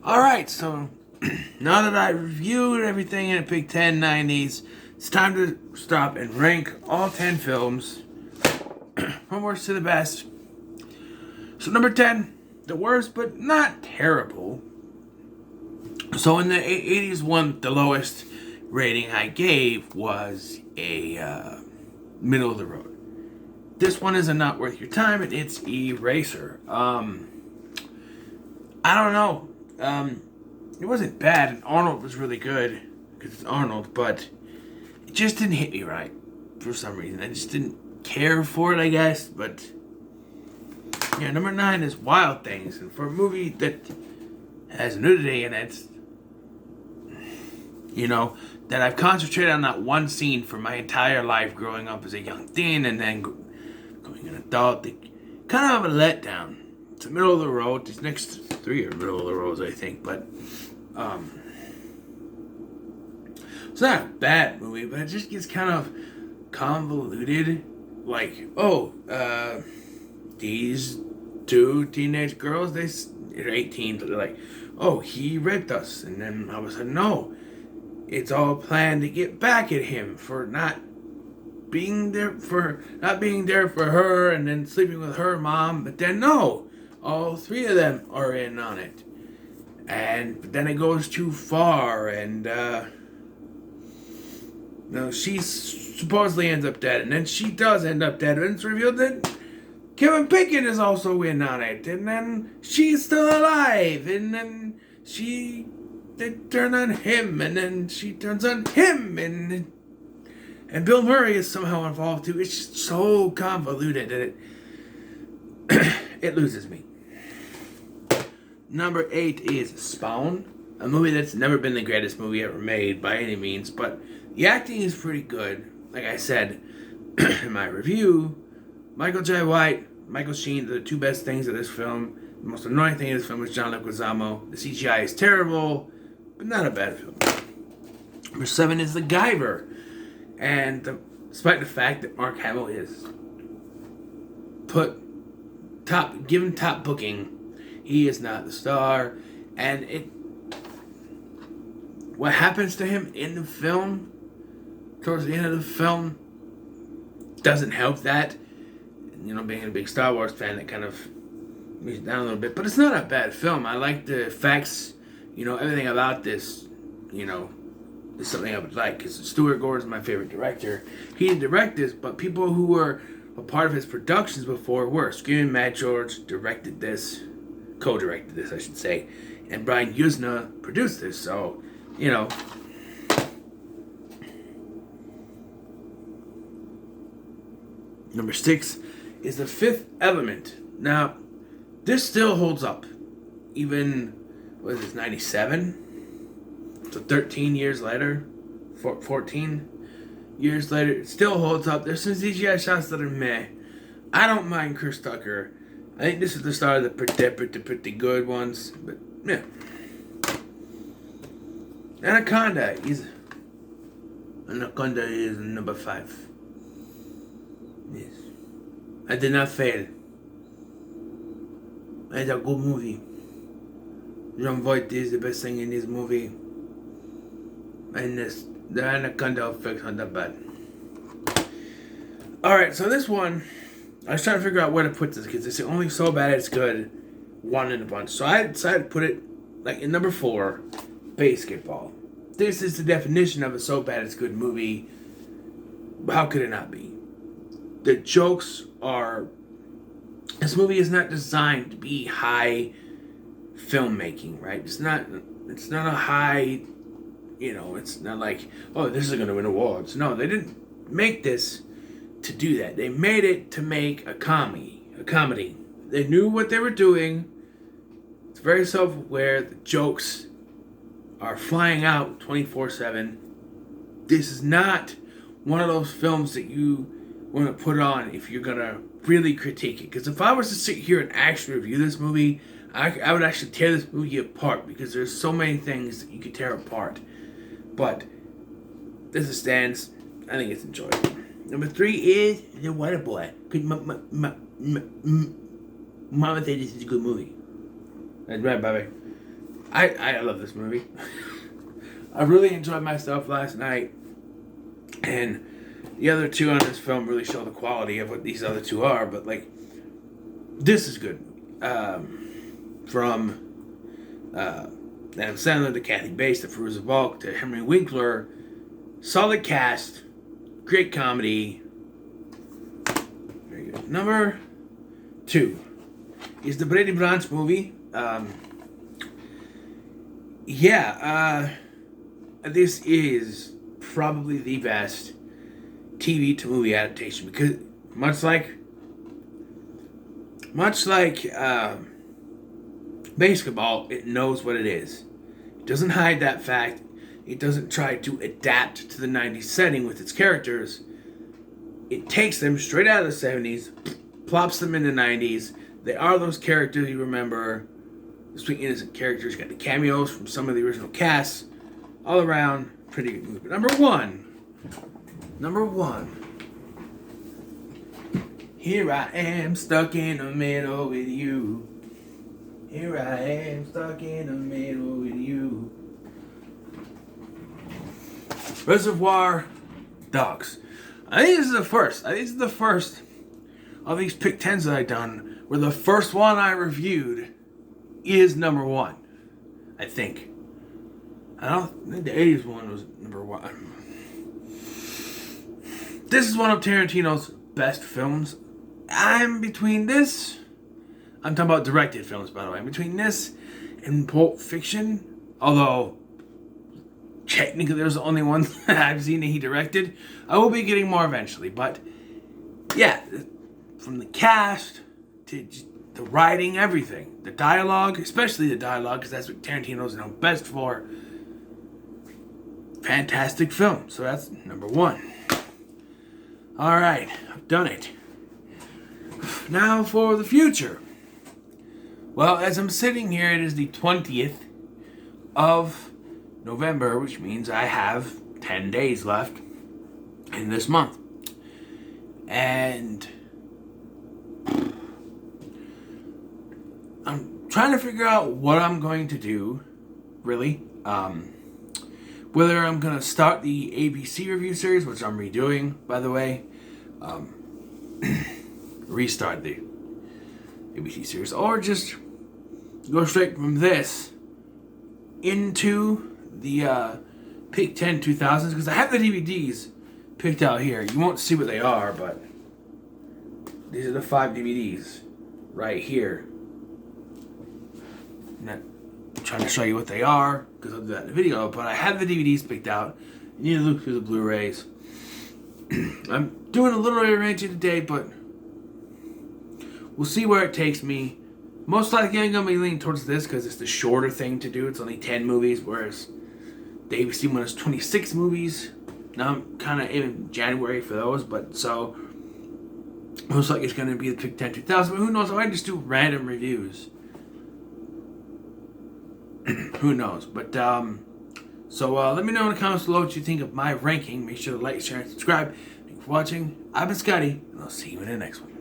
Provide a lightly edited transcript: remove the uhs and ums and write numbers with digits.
Alright, so now that I reviewed everything in a Big 10 90s, it's time to stop and rank all 10 films from worst to the best. So number 10, the worst but not terrible. So in the 80s one, the lowest rating I gave was a middle of the road. This one is a not worth your time, and it's Eraser. I don't know. It wasn't bad, and Arnold was really good, because it's Arnold, but it just didn't hit me right, for some reason. I just didn't care for it, I guess, but yeah, number 9 is Wild Things, and for a movie that has nudity in it, that I've concentrated on that one scene for my entire life growing up as a young teen, and then going an adult, kind of a letdown. It's the middle of the road. These next 3 are middle of the roads, I think, but it's not a bad movie, but it just gets kind of convoluted. Like, these 2 teenage girls, they're 18, but they're like, oh, he raped us, and then all of a sudden, no, it's all planned to get back at him for not being there for her, and then sleeping with her mom. But then no, all 3 of them are in on it, and then it goes too far, and she supposedly ends up dead, and then she does end up dead, and it's revealed that Kevin Bacon is also in on it, and then she's still alive, and then they turn on him, and then she turns on him, and Bill Murray is somehow involved too. It's just so convoluted that it loses me. Number 8 is Spawn, a movie that's never been the greatest movie ever made by any means, but the acting is pretty good. Like I said in my review, Michael J. White, Michael Sheen are the 2 best things of this film. The most annoying thing in this film is John Leguizamo. The CGI is terrible, but not a bad film. Number 7 is The Guyver. And despite the fact that Mark Hamill is given top booking, he is not the star. And what happens to him in the film, towards the end of the film, doesn't help that. Being a big Star Wars fan, that kind of moves down a little bit. But it's not a bad film. I like the effects, everything about this, is something I would like. Because Stuart Gordon's my favorite director. He didn't direct this, but people who were a part of his productions before were. Screaming Mad George co-directed this, I should say. And Brian Yuzna produced this, so, Number 6 is The Fifth Element. Now, this still holds up. Even, what is this, 97? So 13 years later, 14 years later, it still holds up. There's some CGI shots that are meh. I don't mind Chris Tucker. I think this is the start of the pretty good ones, but yeah. Anaconda is number 5. Yes. I did not fail. It's a good movie. John Voight is the best thing in this movie. And the Anaconda effects aren't that bad. Alright, so this one, I was trying to figure out where to put this, because it's the only so bad it's good one in a bunch. So I decided to put it in number 4, Basketball. This is the definition of a so bad it's good movie. How could it not be? The jokes are... This movie is not designed to be high filmmaking, right? It's not a high... it's not like, oh, this is going to win awards. No, they didn't make this to do that. They made it to make a comedy. They knew what they were doing. It's very self-aware. The jokes are flying out 24/7. This is not one of those films that you want to put on if you're going to really critique it. Because if I was to sit here and actually review this movie, I would actually tear this movie apart, because there's so many things that you could tear apart. But as it stands, I think it's enjoyable. Number 3 is The Waterboy. Mama said this is a good movie. That's right, Bobby. I love this movie. I really enjoyed myself last night, and the other two on this film really show the quality of what these other two are. But like, this is good. From Adam Sandler to Kathy Bates to Fairuza Balk to Henry Winkler, solid cast, great comedy. Very good. Number 2 is the Brady Bunch movie. This is probably the best TV to movie adaptation because much like basketball, it knows what it is. It doesn't hide that fact. It doesn't try to adapt to the 90s setting with its characters. It takes them straight out of the 70s, plops them in the 90s. They are those characters you remember. The sweet innocent characters. Got the cameos from some of the original casts. All around, pretty good movie. Number one. Here I am, stuck in the middle with you. Here I am, stuck in the middle with you. Reservoir Dogs. I think this is the first. Of these pick 10s that I've done, where the first one I reviewed is number 1. I think. I think the 80s one was number 1. This is one of Tarantino's best films. I'm talking about directed films, by the way. I'm between this and Pulp Fiction. Although, technically, there's the only one that I've seen that he directed. I will be getting more eventually. But, yeah, from the cast to the writing, everything. The dialogue, especially the dialogue, because that's what Tarantino's known best for. Fantastic film. So that's number 1. Alright, I've done it. Now for the future. Well, as I'm sitting here, it is the 20th of November, which means I have 10 days left in this month. And I'm trying to figure out what I'm going to do, really. Whether I'm going to start the ABC review series, which I'm redoing, by the way. Restart the ABC series. Or just go straight from this into the Pick 10 2000s. Because I have the DVDs picked out here. You won't see what they are, but these are the 5 DVDs right here. I'm trying to show you what they are because I'll do that in the video, but I have the DVDs picked out. You need to look through the Blu-rays. I'm doing a little rearranging today, but we'll see where it takes me. Most likely I'm going to be leaning towards this because it's the shorter thing to do. It's only 10 movies, whereas the ABC one is 26 movies. Now I'm kind of in January for those, but so most likely it's going to be the Pick 10 2000. But who knows? I might just do random reviews. Who knows? But so let me know in the comments below what you think of my ranking. Make sure to like, share, and subscribe. Thank you for watching. I've been Scotty, and I'll see you in the next one.